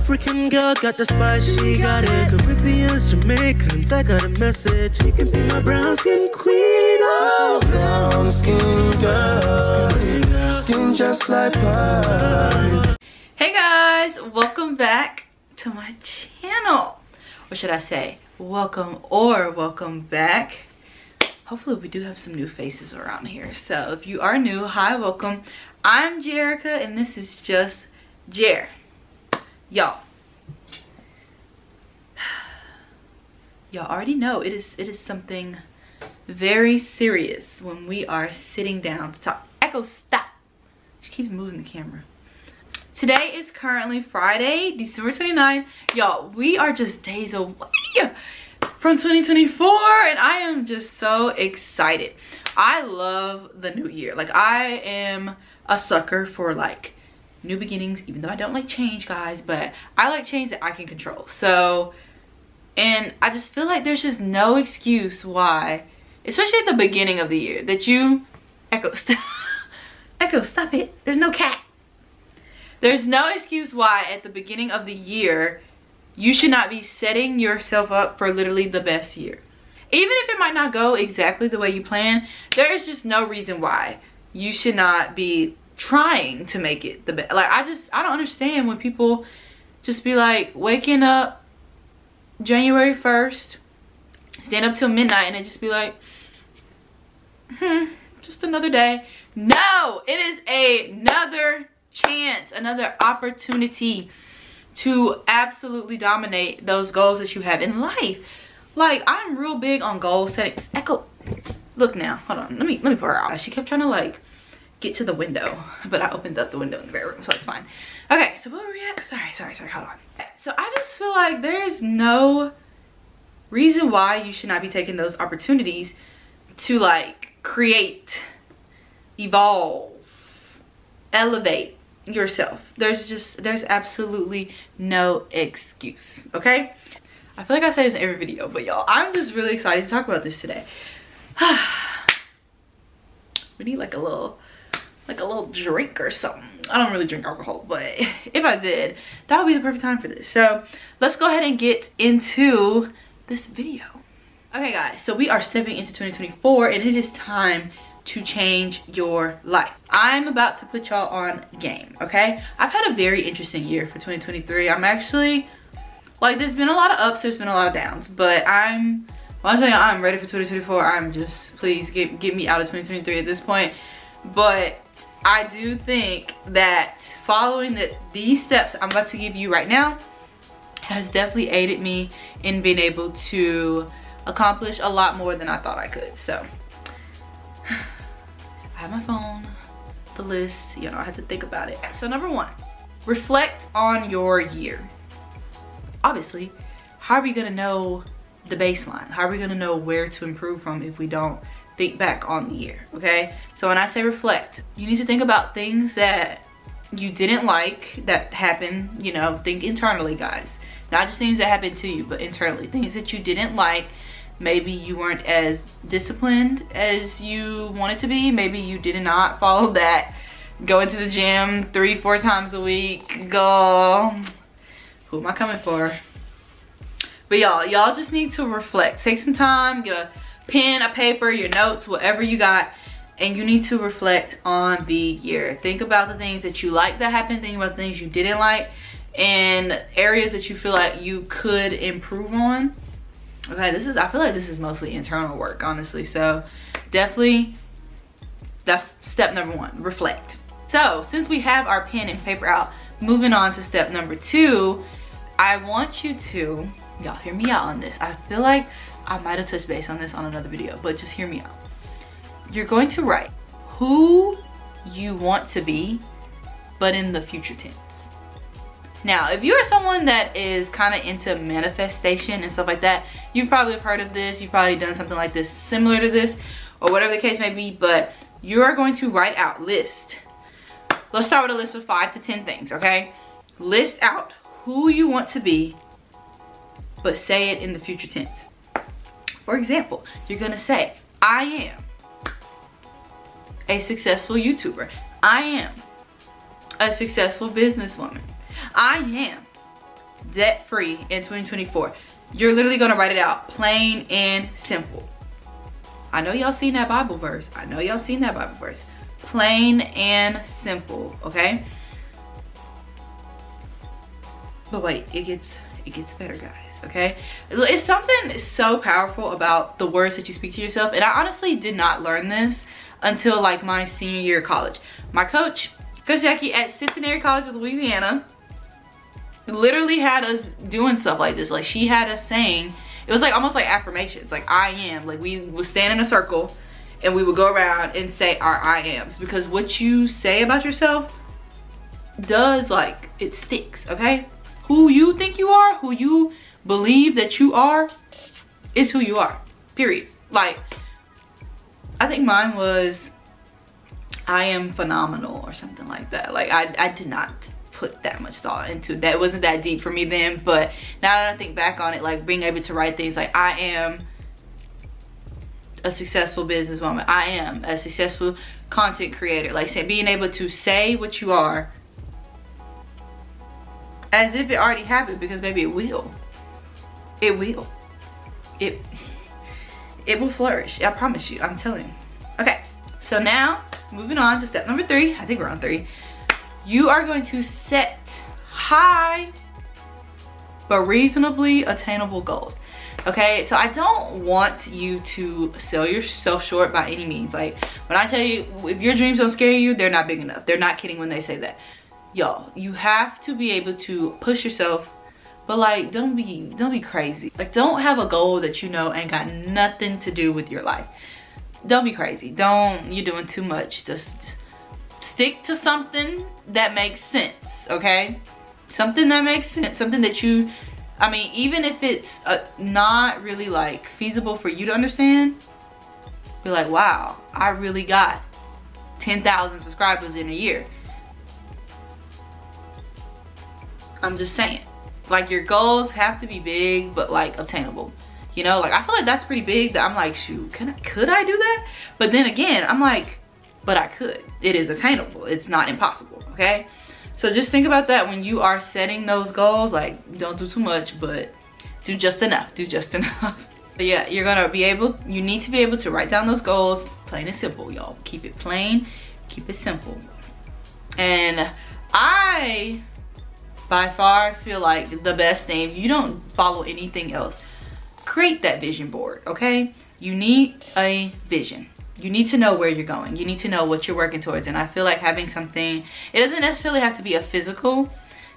African girl got the spice, she got it. Caribbeans, Jamaicans, I got a message. She can be my brown skin queen. Oh, brown skin girl, skin just like pie. Hey guys, welcome back to my channel. Or should I say, welcome back. Hopefully we do have some new faces around here. So if you are new, hi, welcome. I'm Jerica and this is just Jer. Y'all already know it is something very serious when we are sitting down to talk. Echo, stop. She keeps moving the camera. Today is currently Friday, December 29th. Y'all, we are just days away from 2024 and I am just so excited. I love the new year. Like, I am a sucker for like new beginnings, even though I don't like change, guys, but I like change that I can control. So, and I just feel like there's just no excuse why, especially at the beginning of the year, that you Echo, stop it. There's no cat. There's no excuse why at the beginning of the year you should not be setting yourself up for literally the best year. Even if it might not go exactly the way you plan, there is just no reason why you should not be trying to make it the best. Like, I don't understand when people just be like waking up January 1st, stand up till midnight and then just be like, just another day. No, it is another chance, another opportunity to absolutely dominate those goals that you have in life. Like, I'm real big on goal setting. Echo, look now, hold on, let me put her out. She kept trying to like get to the window, but I opened up the window in the bedroom, so that's fine. Okay, so where were we at? Sorry, hold on. So I just feel like there's no reason why you should not be taking those opportunities to like create, evolve, elevate yourself. There's absolutely no excuse, okay? I feel like I say this in every video, but y'all, I'm just really excited to talk about this today. We need like a little drink or something. I don't really drink alcohol, but if I did, that would be the perfect time for this. So let's go ahead and get into this video. Okay guys, so we are stepping into 2024 and it is time to change your life. I'm about to put y'all on game, okay? I've had a very interesting year for 2023. I'm actually, like, there's been a lot of ups, there's been a lot of downs, but I'm ready for 2024. I'm just, please get me out of 2023 at this point. But I do think that following these steps I'm about to give you right now has definitely aided me in being able to accomplish a lot more than I thought I could. So I have my phone, the list, you know, I had to think about it. So number one, reflect on your year. Obviously, how are we gonna know the baseline? How are we gonna know where to improve from if we don't think back on the year, okay? So when I say reflect, you need to think about things that you didn't like that happened, you know, think internally, guys. Not just things that happened to you, but internally. Things that you didn't like. Maybe you weren't as disciplined as you wanted to be. Maybe you did not follow that. Going to the gym 3-4 times a week. Go. Who am I coming for? But y'all just need to reflect. Take some time, get a pen, a paper, your notes, whatever you got, and you need to reflect on the year. Think about the things that you like that happened, think about the things you didn't like, and areas that you feel like you could improve on. Okay, I feel like this is mostly internal work, honestly. So definitely, that's step number one, reflect. So since we have our pen and paper out, moving on to step number two, I want you to, y'all hear me out on this. I feel like I might have touched base on this on another video, but just hear me out. You're going to write who you want to be, but in the future tense. Now, if you're someone that is kind of into manifestation and stuff like that, you probably have heard of this. You've probably done something like this, similar to this, or whatever the case may be, but you are going to write out, list. Let's start with a list of 5 to 10 things, okay? List out who you want to be, but say it in the future tense. For example, you're gonna say, I am a successful YouTuber. I am a successful businesswoman. I am debt free in 2024. You're literally gonna write it out, plain and simple. I know y'all seen that Bible verse. I know y'all seen that Bible verse. Plain and simple, okay? But wait, it gets better, guys, okay? It's something so powerful about the words that you speak to yourself. And I honestly did not learn this until like my senior year of college. My coach, Coach Jackie at Cincinnati College of Louisiana, literally had us doing stuff like this. Like, she had us saying, it was like almost like affirmations, like I am. Like, we would stand in a circle and we would go around and say our I ams, because what you say about yourself does, like, it sticks, okay? Who you think you are, who you believe that you are, is who you are, period. Like, I think mine was, I am phenomenal or something like that. Like, I did not put that much thought into that. It wasn't that deep for me then, but now that I think back on it, like being able to write things like, I am a successful businesswoman, I am a successful content creator, like being able to say what you are as if it already happened, because maybe it will. It will. It will flourish. I promise you. I'm telling you. Okay, so now moving on to step number 3. I think we're on 3. You are going to set high but reasonably attainable goals. Okay, so I don't want you to sell yourself short by any means. Like, when I tell you, if your dreams don't scare you, they're not big enough. They're not kidding when they say that. Y'all, you have to be able to push yourself, but like, don't be crazy. Like, don't have a goal that you know ain't got nothing to do with your life. Don't be crazy. You're doing too much. Just stick to something that makes sense, okay? Something that makes sense, something that you, I mean, even if it's not really like feasible for you to understand, be like, wow, I really got 10,000 subscribers in a year. I'm just saying, like, your goals have to be big, but like obtainable. You know, like, I feel like that's pretty big, that I'm like, shoot, could I do that? But then again, I'm like, but I could. It is attainable. It's not impossible, okay? So just think about that when you are setting those goals. Like, don't do too much, but do just enough. Do just enough. But yeah, you're gonna be able, you need to be able to write down those goals, plain and simple, y'all. Keep it plain, keep it simple. And I, by far, feel like the best thing, if you don't follow anything else, create that vision board, okay? You need a vision. You need to know where you're going. You need to know what you're working towards. And I feel like having something, it doesn't necessarily have to be a physical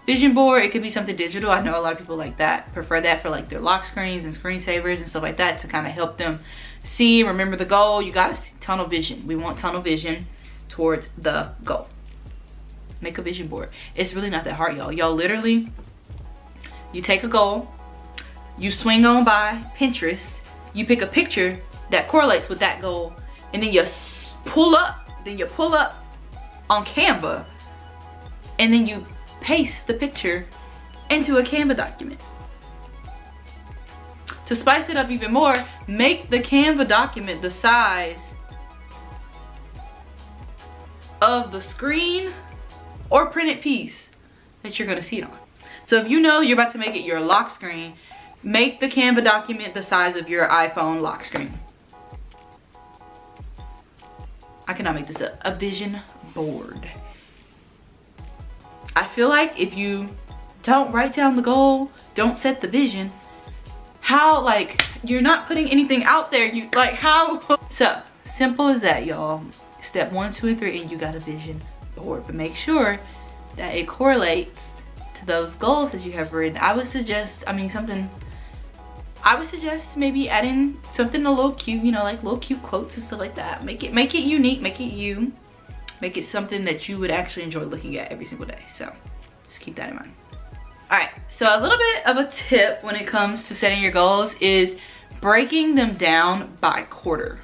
vision board. It could be something digital. I know a lot of people like that, prefer that for like their lock screens and screensavers and stuff like that, to kind of help them see, remember the goal. You gotta see tunnel vision. We want tunnel vision towards the goal. Make a vision board. It's really not that hard, y'all. Y'all literally, you take a goal, you swing on by Pinterest, you pick a picture that correlates with that goal, and then you pull up on Canva, and then you paste the picture into a Canva document. To spice it up even more, make the Canva document the size of the screen or printed piece that you're gonna see it on. So if you know you're about to make it your lock screen, make the Canva document the size of your iPhone lock screen. I cannot make this up. A vision board. I feel like if you don't write down the goal, don't set the vision, how, like, you're not putting anything out there. You, like, how? So, simple as that, y'all. Step 1, 2, and 3, and you got a vision board. But make sure that it correlates to those goals that you have written. I would suggest, maybe adding something a little cute, you know, like little cute quotes and stuff like that. Make it unique, make it you. Make it something that you would actually enjoy looking at every single day. So just keep that in mind. All right, so a little bit of a tip when it comes to setting your goals is breaking them down by quarter.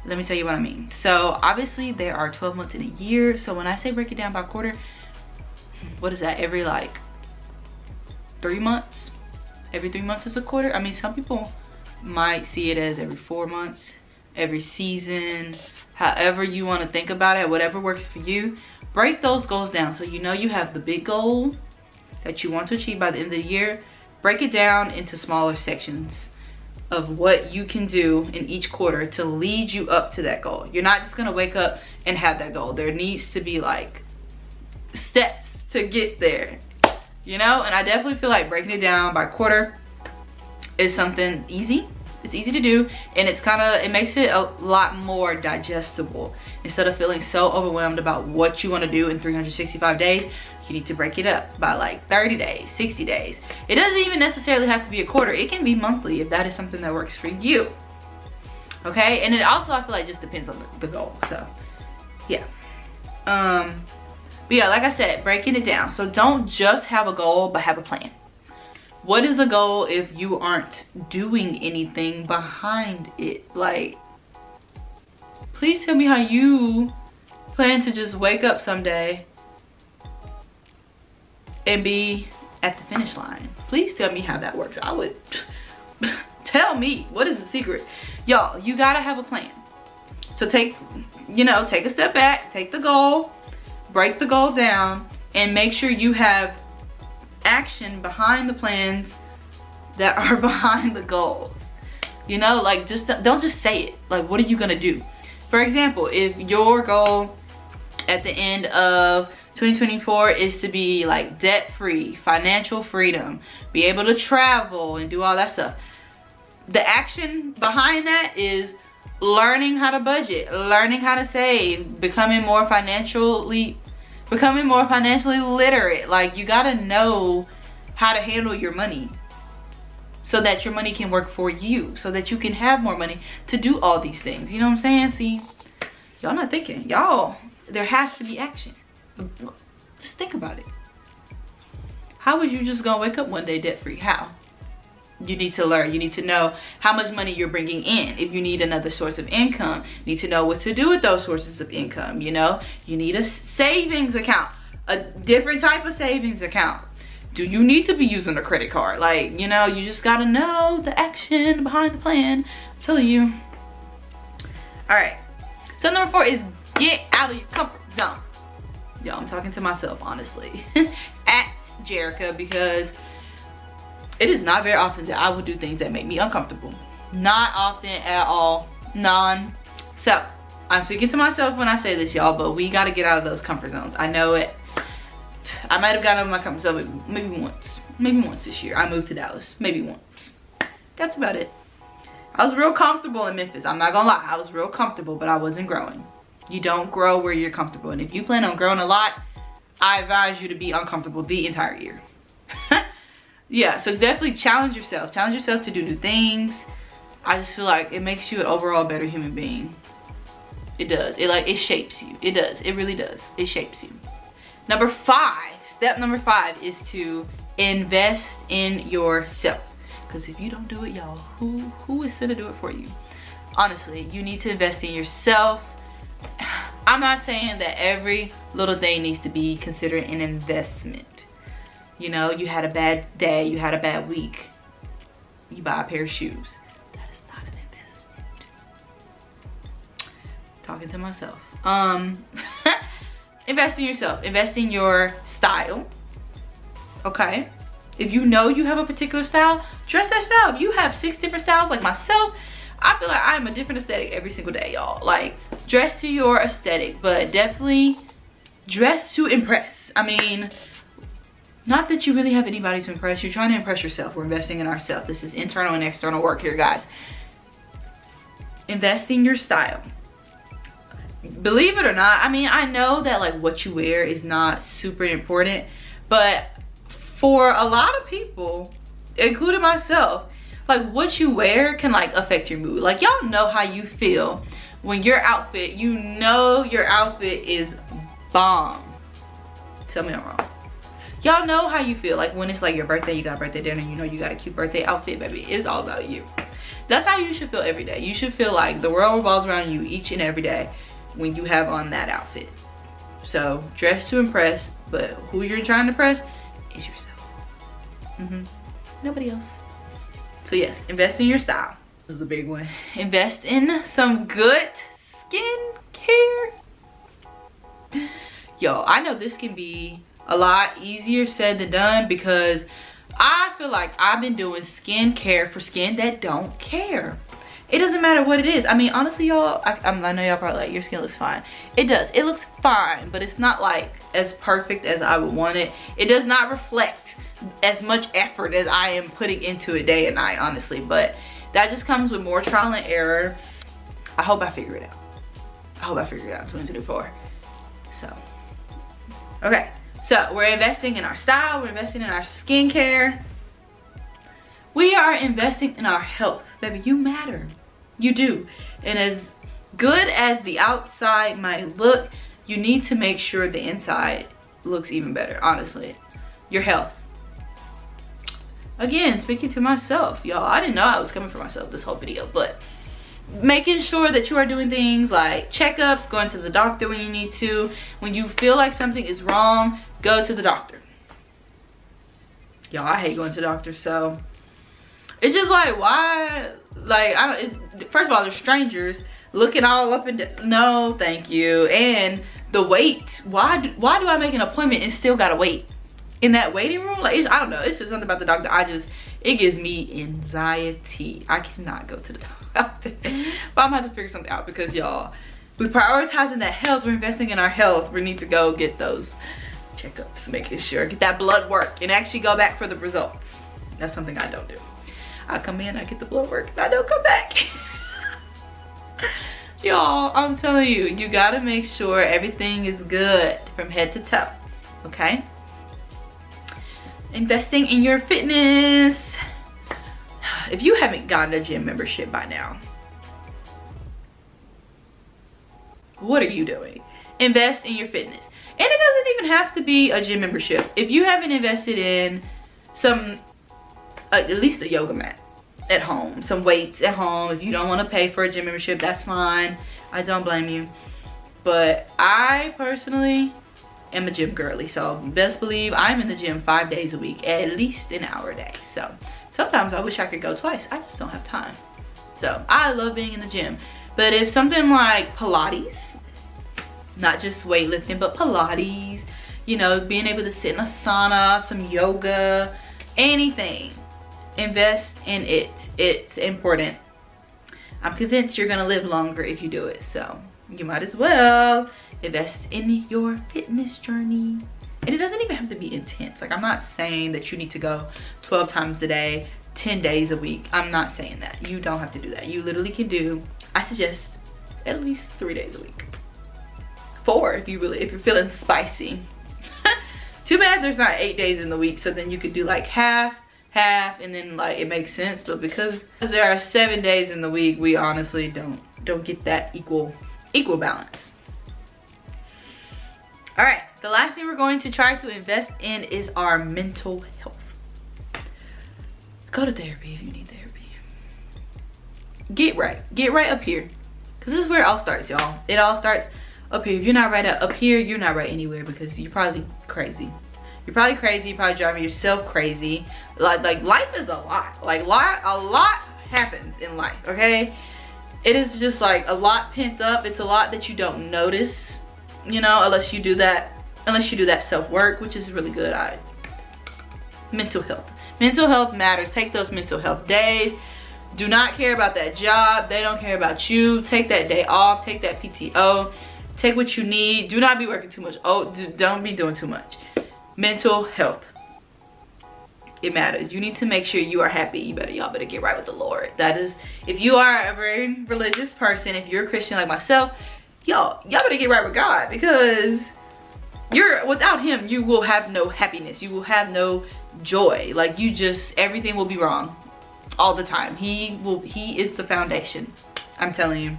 Let me tell you what I mean. So obviously there are 12 months in a year. So when I say break it down by quarter, what is that? Every like 3 months? Every 3 months is a quarter. I mean, some people might see it as every 4 months, every season, however you want to think about it, whatever works for you. Break those goals down so you know you have the big goal that you want to achieve by the end of the year, break it down into smaller sections of what you can do in each quarter to lead you up to that goal. You're not just gonna wake up and have that goal. There needs to be like steps to get there, you know? And I definitely feel like breaking it down by quarter is something easy. It's easy to do, and it makes it a lot more digestible. Instead of feeling so overwhelmed about what you want to do in 365 days, you need to break it up by like 30 days, 60 days. It doesn't even necessarily have to be a quarter. It can be monthly if that is something that works for you. Okay, and it also, I feel like, just depends on the goal. So yeah. But yeah, like I said, breaking it down. So don't just have a goal, but have a plan. What is a goal if you aren't doing anything behind it? Like, please tell me how you plan to just wake up someday and be at the finish line. Please tell me how that works. I would tell me, what is the secret? Y'all, you gotta have a plan. So take a step back, take the goal, break the goal down, and make sure you have action behind the plans that are behind the goals. You know, like, just don't just say it. Like, what are you gonna do? For example, if your goal at the end of 2024 is to be like debt-free, financial freedom, be able to travel and do all that stuff, the action behind that is learning how to budget, learning how to save, becoming more financially literate. Like, you gotta know how to handle your money so that your money can work for you, so that you can have more money to do all these things. You know what I'm saying? See, y'all not thinking. Y'all, there has to be action. Just think about it. How was you just gonna wake up one day debt-free? How? You need to learn. You need to know how much money you're bringing in. If you need another source of income, you need to know what to do with those sources of income. You know, you need a savings account, a different type of savings account. Do you need to be using a credit card? Like, you know, you just gotta know the action behind the plan. I'm telling you. All right. So number 4 is get out of your comfort zone. Yo, I'm talking to myself, honestly. At Jerica, because it is not very often that I will do things that make me uncomfortable. Not often at all. None. So, I'm speaking to myself when I say this, y'all, but we gotta get out of those comfort zones. I know it. I might have gotten out of my comfort zone maybe once. Maybe once this year. I moved to Dallas. Maybe once. That's about it. I was real comfortable in Memphis. I'm not gonna lie. I was real comfortable, but I wasn't growing. You don't grow where you're comfortable. And if you plan on growing a lot, I advise you to be uncomfortable the entire year. Yeah, so definitely challenge yourself. Challenge yourself to do new things. I just feel like it makes you an overall better human being. It does. It shapes you. It does. It really does. It shapes you. Number 5, step number 5 is to invest in yourself. Because if you don't do it, y'all, who is gonna do it for you? Honestly, you need to invest in yourself. I'm not saying that every little thing needs to be considered an investment. You know, you had a bad day, you had a bad week, you buy a pair of shoes. That is not an investment. Talking to myself. Invest in yourself. Invest in your style. Okay? If you know you have a particular style, dress that style. If you have 6 different styles like myself, I feel like I'm a different aesthetic every single day, y'all. Like, dress to your aesthetic, but definitely dress to impress. I mean, not that you really have anybody to impress. You're trying to impress yourself. We're investing in ourselves. This is internal and external work here, guys. Invest in your style. Believe it or not, I mean, I know that like what you wear is not super important, but for a lot of people, including myself, like what you wear can like affect your mood. Like, y'all know how you feel when your outfit, you know your outfit is bomb. Tell me I'm wrong. Y'all know how you feel like when it's like your birthday, you got a birthday dinner, you know you got a cute birthday outfit, baby. It's all about you. That's how you should feel every day. You should feel like the world revolves around you each and every day when you have on that outfit. So dress to impress, but who you're trying to impress is yourself. Nobody else. So yes, invest in your style. This is a big one. Invest in some good skincare. Yo, I know this can be a lot easier said than done, because I feel like I've been doing skincare for skin that don't care. It doesn't matter what it is. I mean, honestly, y'all, I know y'all probably like, your skin looks fine. It does. It looks fine, but it's not like as perfect as I would want it. It does not reflect as much effort as I am putting into it day and night, honestly. But that just comes with more trial and error. I hope I figure it out. I hope I figure it out in 2024. So, okay. So, we're investing in our style. We're investing in our skincare. We are investing in our health. Baby, you matter. You do. And as good as the outside might look, you need to make sure the inside looks even better, honestly. Your health. Again, speaking to myself, y'all. I didn't know I was coming for myself this whole video, but making sure that you are doing things like checkups, going to the doctor when you need to. When you feel like something is wrong, go to the doctor. Y'all, I hate going to the doctor, so it's just like, why? Like, first of all, they're strangers looking all up and down. No, thank you. And the wait. Why do I make an appointment and still gotta wait in that waiting room? Like, I don't know. It's just something about the doctor. It gives me anxiety. I cannot go to the doctor. But I'm gonna have to figure something out, because y'all, we're prioritizing that health. We're investing in our health. We need to go get those checkups, making sure, get that blood work, and actually go back for the results. That's something I don't do. I come in, I get the blood work, and I don't come back. Y'all, I'm telling you, you gotta make sure everything is good from head to toe, okay? Investing in your fitness. If you haven't gotten a gym membership by now, what are you doing? Invest in your fitness. And it doesn't even have to be a gym membership. If you haven't invested in some, at least a yoga mat at home, some weights at home. If you don't want to pay for a gym membership, that's fine. I don't blame you. But I personally am a gym girly, so best believe I'm in the gym 5 days a week, at least an hour a day. So sometimes I wish I could go twice. I just don't have time. So I love being in the gym. But if something like Pilates, not just weightlifting, but Pilates, you know, being able to sit in a sauna, some yoga, anything, invest in it. It's important. I'm convinced you're gonna live longer if you do it, so you might as well invest in your fitness journey. And it doesn't even have to be intense. Like, I'm not saying that you need to go 12 times a day, 10 days a week. I'm not saying that. You don't have to do that. You literally can do, I suggest, at least 3 days a week. 4 if you're feeling spicy. Too bad there's not 8 days in the week, so then you could do like half, and then like it makes sense. But because there are 7 days in the week, we honestly don't get that equal balance. All right, the last thing we're going to try to invest in is our mental health. Go to therapy if you need therapy. Get right up here, because this is where it all starts, y'all. It all starts up here. If you're not right up here, you're not right anywhere, because you're probably crazy. You're probably crazy. You're probably driving yourself crazy. Like life is a lot. Like a lot happens in life, okay? It is just like a lot pent up. It's a lot that you don't notice, you know, unless you do that self-work, which is really good. Mental health matters. Take those mental health days. Do not care about that job. They don't care about you. Take that day off. Take that PTO. Take what you need. Do not be working too much. Oh, don't be doing too much. Mental health. It matters. You need to make sure you are happy. Y'all better get right with the Lord. That is, if you are a very religious person, if you're a Christian like myself, y'all better get right with God, because without him, you will have no happiness. You will have no joy. Like, everything will be wrong all the time. He is the foundation. I'm telling you,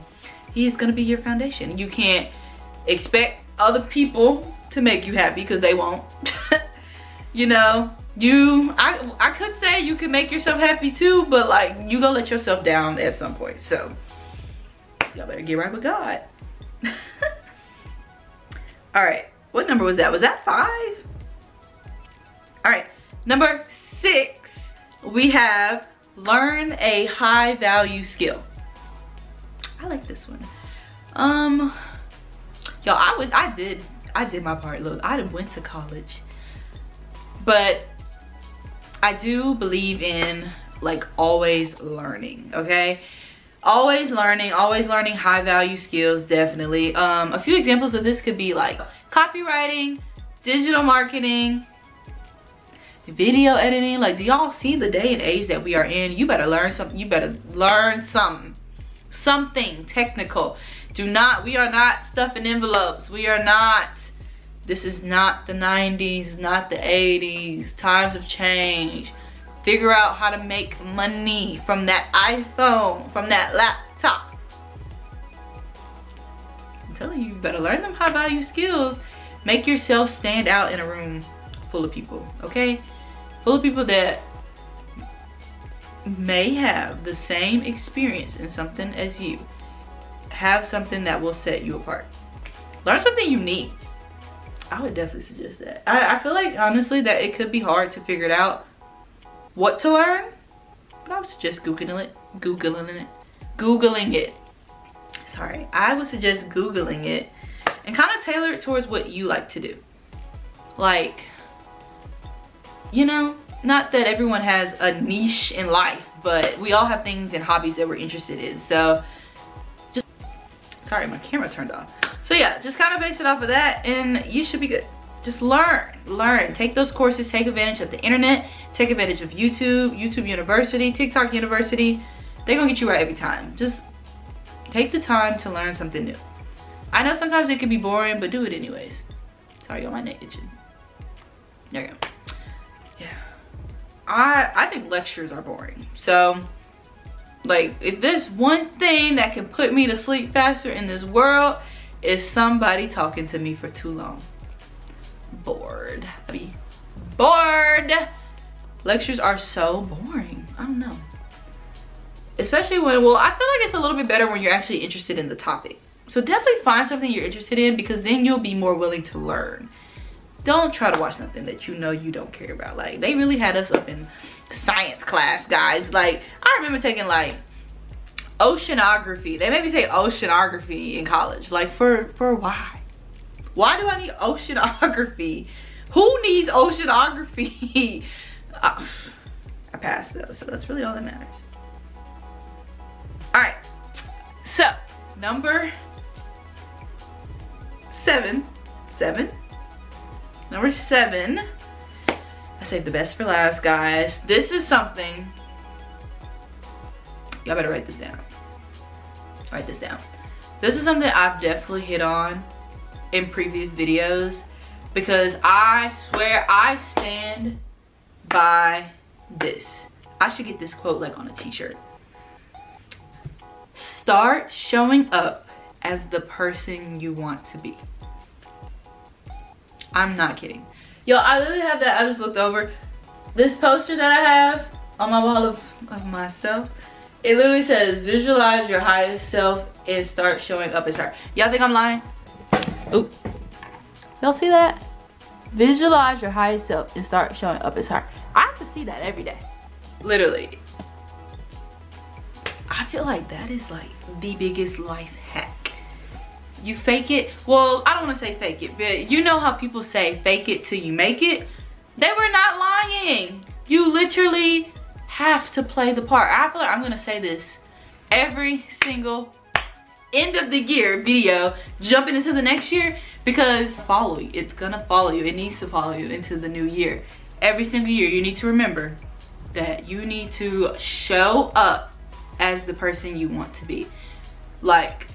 he is gonna be your foundation. You can't expect other people to make you happy, because they won't. You know, I could say you can make yourself happy too, but like, you gonna let yourself down at some point. So y'all better get right with God. All right, what number was that? Was that 5? All right, number 6, we have learn a high value skill. I like this one. Y'all, I did my part. Look, I went to college. But I do believe in like always learning, okay? Always learning high value skills, definitely. A few examples of this could be like copywriting, digital marketing, video editing. Like, do y'all see the day and age that we are in? You better learn something. You better learn something technical. We are not stuffing envelopes. We are not. This is not the 90s, not the 80s. Times have changed. Figure out how to make money from that iPhone, from that laptop. I'm telling you, you better learn them high value skills. Make yourself stand out in a room full of people, okay? Full of people that may have the same experience in something as you. Have something that will set you apart. Learn something unique. I would definitely suggest that. I feel like, honestly, that it could be hard to figure it out what to learn, but I would suggest Googling it. Sorry, I would suggest Googling it and kind of tailor it towards what you like to do. Like, you know, not that everyone has a niche in life, but we all have things and hobbies that we're interested in. So just, sorry, my camera turned off. So yeah, just kind of base it off of that and you should be good. Just learn. Take those courses, take advantage of the internet, take advantage of YouTube University, TikTok University. They're gonna get you right every time. Just take the time to learn something new. I know sometimes it can be boring, but do it anyways. Sorry, got my neck itching. There you go. Yeah. I think lectures are boring. So, like, if there's one thing that can put me to sleep faster in this world, is somebody talking to me for too long. Bored. I be bored. Lectures are so boring. I don't know. Especially when, well, I feel like it's a little bit better when you're actually interested in the topic. So definitely find something you're interested in, because then you'll be more willing to learn. Don't try to watch something that you know you don't care about. Like, they really had us up in science class, guys. Like, I remember taking like oceanography. They made me take oceanography in college. Like, for why? Why do I need oceanography? Who needs oceanography? I passed though, so that's really all that matters. All right, so number seven. Number 7, I saved the best for last, guys. This is something, y'all better write this down. Write this down. This is something I've definitely hit on in previous videos, because I swear I stand by this. I should get this quote like on a t-shirt. Start showing up as the person you want to be. I'm not kidding. Yo, I literally have that. I just looked over this poster that I have on my wall of myself. It literally says, visualize your highest self and start showing up as her. Y'all think I'm lying? Oop. Y'all see that? Visualize your highest self and start showing up as her. I have to see that every day. Literally. I feel like that is like the biggest life hack. You fake it. Well, I don't want to say fake it, but you know how people say fake it till you make it? They were not lying. You literally have to play the part. I feel like I'm going to say this every single end of the year video jumping into the next year, because follow you. It's going to follow you. It needs to follow you into the new year. Every single year you need to remember that you need to show up as the person you want to be. Like,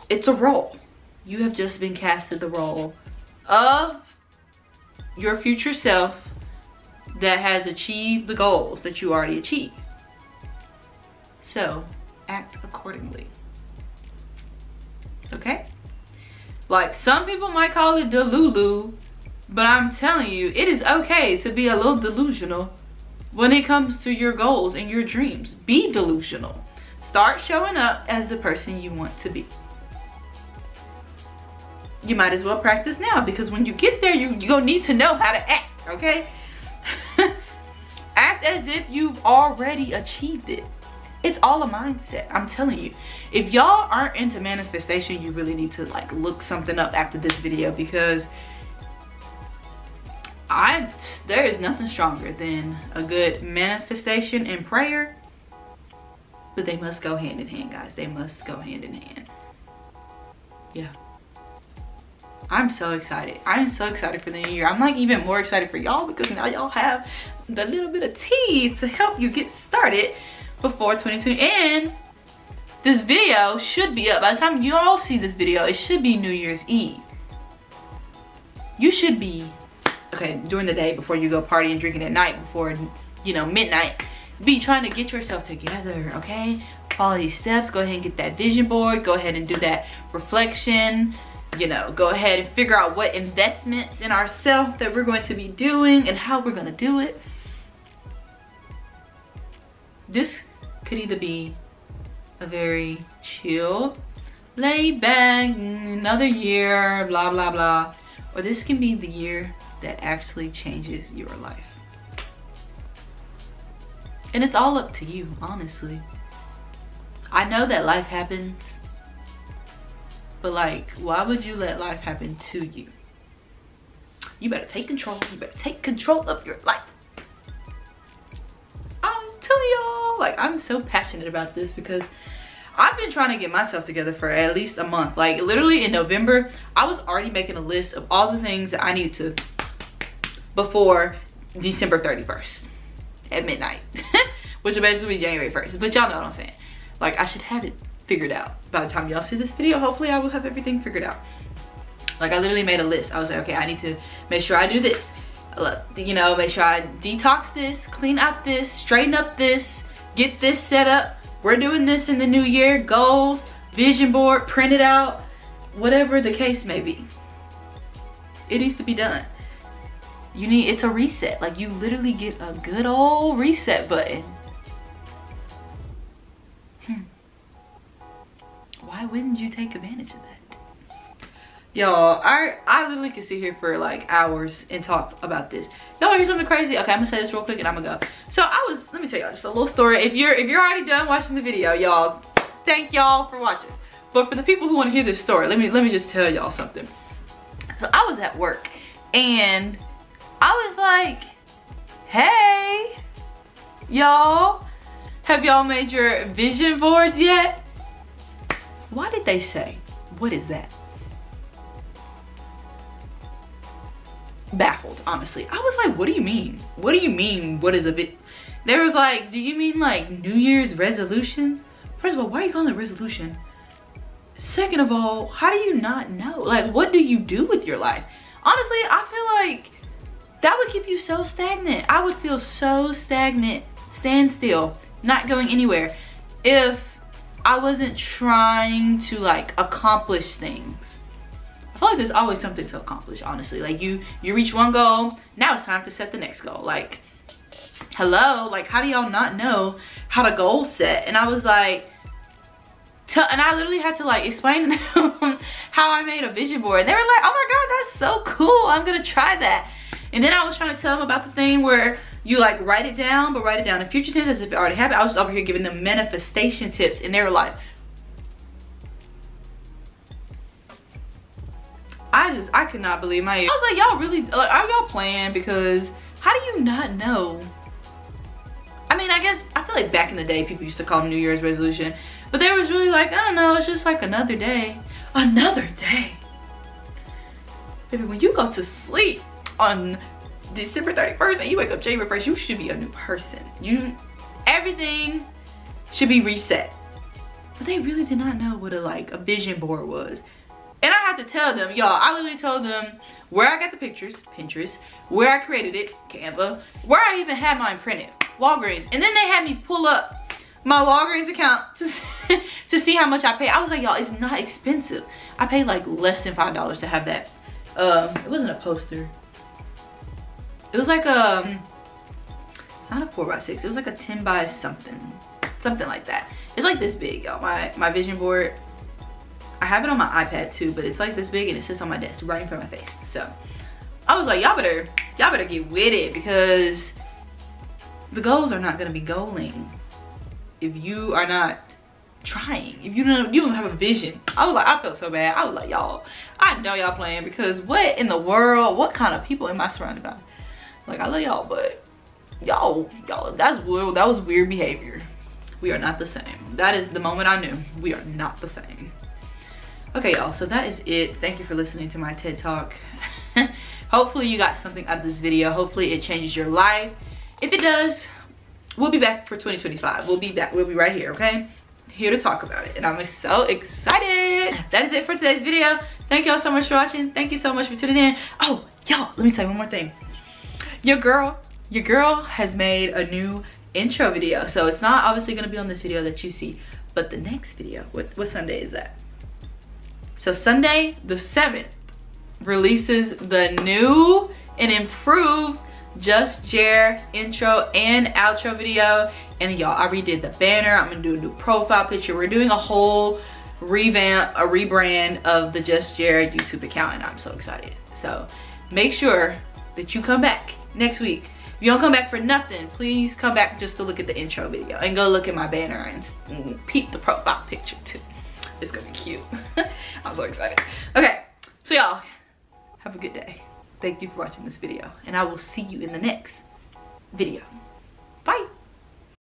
it's a role. You have just been casted the role of your future self that has achieved the goals that you already achieved. So act accordingly. Okay? Like, some people might call it delulu, but I'm telling you, it is okay to be a little delusional when it comes to your goals and your dreams. Be delusional. Start showing up as the person you want to be. You might as well practice now, because when you get there, you're gonna need to know how to act, okay? Act as if you've already achieved it. It's all a mindset, I'm telling you. If y'all aren't into manifestation, you really need to like look something up after this video, because there is nothing stronger than a good manifestation and prayer, but they must go hand in hand, guys. They must go hand in hand. Yeah. I'm so excited. I am so excited for the new year. I'm like even more excited for y'all because now y'all have the little bit of tea to help you get started before 2020. And this video should be up by the time you all see this video. It should be New Year's Eve. You should be, okay, during the day before you go party and drinking at night before, you know, midnight, be trying to get yourself together, okay? Follow these steps, go ahead and get that vision board, go ahead and do that reflection, you know, go ahead and figure out what investments in ourselves that we're going to be doing and how we're gonna do it. This could either be a very chill, laid back, another year, blah, blah, blah. Or this can be the year that actually changes your life. And it's all up to you, honestly. I know that life happens, but like, why would you let life happen to you? You better take control. You better take control of your life. I'm telling y'all, like, I'm so passionate about this because I've been trying to get myself together for at least a month. Like literally in November, I was already making a list of all the things that I needed to before December 31st at midnight, which will basically be January 1st. But y'all know what I'm saying. Like I should have it figured out by the time y'all see this video. Hopefully I will have everything figured out. Like I literally made a list. I was like, okay, I need to make sure I do this. You know, make sure I detox this, clean out this, straighten up this, get this set up. We're doing this in the new year, goals, vision board, print it out, whatever the case may be. It needs to be done. It's a reset. Like you literally get a good old reset button. Why wouldn't you take advantage of that? Y'all, I literally could sit here for like hours and talk about this. Y'all hear something crazy? Okay, I'm gonna say this real quick and I'm gonna go. So let me tell y'all just a little story. If you're already done watching the video, y'all, thank y'all for watching. But for the people who want to hear this story, let me just tell y'all something. So I was at work and I was like, hey, y'all, have y'all made your vision boards yet? Why did they say, what is that? Baffled, honestly. I was like, what do you mean? What do you mean, what is a bit? They was like, do you mean like New Year's resolutions? First of all, why are you calling it resolution? Second of all, how do you not know? Like, what do you do with your life? Honestly, I feel like that would keep you so stagnant. I would feel so stagnant, stand still, not going anywhere if I wasn't trying to like accomplish things. I feel like there's always something to accomplish, honestly. Like you reach one goal, now it's time to set the next goal. Like, hello, like how do y'all not know how to goal set? And I was like, and I literally had to like explain to them how I made a vision board. And they were like, oh my God, that's so cool. I'm gonna try that. And then I was trying to tell them about the thing where you like write it down, but write it down in future tense as if it already happened. I was just over here giving them manifestation tips and they were like, I could not believe my ears. I was like, y'all really, like, are y'all playing? Because how do you not know? I mean, I guess, I feel like back in the day, people used to call them New Year's resolution. But they was really like, I don't know, it's just like another day. Another day. Baby, when you go to sleep on December 31st and you wake up January 1st, you should be a new person. Everything should be reset. But they really did not know what a vision board was. And I had to tell them, y'all, I literally told them where I got the pictures, Pinterest, where I created it, Canva, where I even had mine printed, Walgreens. And then they had me pull up my Walgreens account to see how much I paid. I was like, y'all, it's not expensive. I paid like less than $5 to have that. It wasn't a poster. It was like it's not a 4x6. It was like a 10 by something like that. It's like this big, y'all. My vision board. I have it on my iPad too, but it's like this big and it sits on my desk right in front of my face. So I was like, y'all better get with it because the goals are not gonna be goaling if you are not trying. If you don't have a vision. I was like, I felt so bad. I was like, y'all, I know y'all playing because what in the world, what kind of people am I surrounded by? Like, I love y'all, but y'all, that was weird behavior. We are not the same. That is the moment I knew we are not the same. Okay, y'all, so that is it. Thank you for listening to my TED Talk. Hopefully you got something out of this video. Hopefully it changes your life. If it does, we'll be back for 2025. We'll be back. We'll be right here, okay? Here to talk about it. And I'm so excited. That is it for today's video. Thank y'all so much for watching. Thank you so much for tuning in. Oh, y'all, let me tell you one more thing. Your girl has made a new intro video. So it's not obviously gonna be on this video that you see, but the next video, what Sunday is that? So Sunday the 7th releases the new and improved Just Jer intro and outro video. And y'all, I redid the banner. I'm gonna do a new profile picture. We're doing a whole revamp, a rebrand of the Just Jer YouTube account, and I'm so excited. So make sure that you come back next week. If you don't come back for nothing, please come back just to look at the intro video and go look at my banner and peek the profile picture too. It's gonna be cute. I'm so excited. Okay, so y'all, have a good day. Thank you for watching this video, and I will see you in the next video. Bye.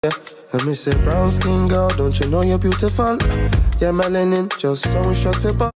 Let me say, brown skin girl, don't you know you're beautiful? Yeah, melanin just so instructable.